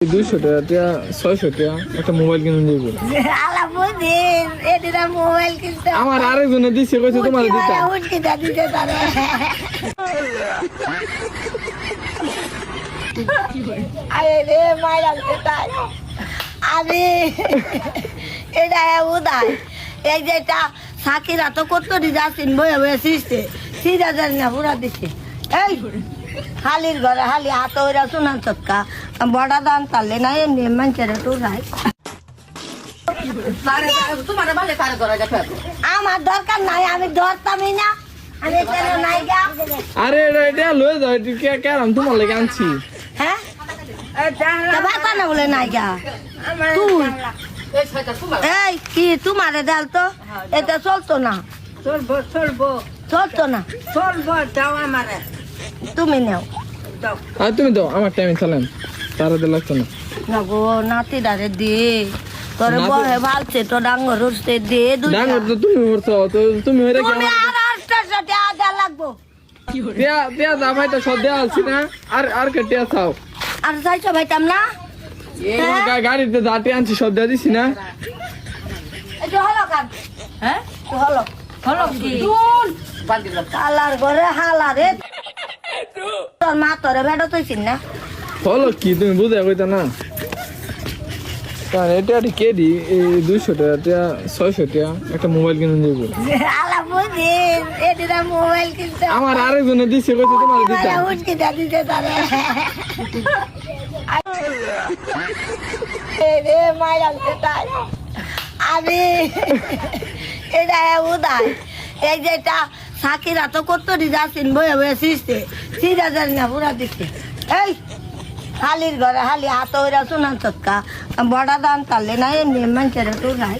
200 টাকা 600 টাকা একটা মোবাইল কিনে নিয়ে যাবো। আলা বুঝিন এদিরা মোবাইল কিনতে আমার আরেকজনে দিছে কইছে তোমার দিতা উঠকি দা দিতে তারে আরে রে মাইরা তাই আরে এটা উদাই এই যেটা সাকিরা তো কত দিজাছিন বয়ে বয়ে সিস্তে সিধা জানি না পুরা দিছে এই হালির ঘরে হালি হাত ওইরা শোনান চটকা বড়া দান তালে না এমনি মানুষের একটু রায় আমার দরকার নাই আমি ধরতামই না আমি কেন নাই গা আরে এটা লয়ে যাও এটা কেরাম তোমার লাগে আনছি। হ্যাঁ বাতা না বলে নাই গা তুই এই কি তোমারে ডাল তো এটা চলতো না চলতো না তুমি নেও আর তুমি দাও আমার টাইমে চালান তারা দিয়ে লাগতো না। না গো নাতি ডারে দে তোরে বহে ভালছে তো ডাঙ্গর উঠতে দে ডাঙ্গর তো তুমি করছো তো তুমি হইরা কি তুমি আর 800 টাকা দেয়া লাগবো টিয়া দা ভাই তো সব দেয়া আছি না আর কে টিয়া চাও আর যাইছো ভাইতাম না গাড়িতে দাঁড়িয়ে আনছি সব দেয়া দিছি না। এই হলো কান হ্যাঁ হলো হলো কি কালার ঘরে হালারে তোর মা তোরে বেড়ো তুইছিস না হলো কি তুমি বুঝে কইতা না কারণ এটা কে দি 200 টাকা 600 টাকা একটা মোবাইল কিনে নিয়ে যাবো। আলা বুঝিন এদিরা মোবাইল কিনতে আমার আরেকজনে দিছে কইছে তোমার দিতা উঠকি দা দিতে তারে রে মাইরা তাই আরে এটা উদাই এই যেটা সাকিরা তো কত দিজাছিন বয়ে বয়ে সিস্তে সিধা জানি না পুরা দিচ্ছে এই হালির ঘরে হালি হাত ওইরা শোনান চটকা বড়া দান তালে না এমনি মানুষের একটু রায়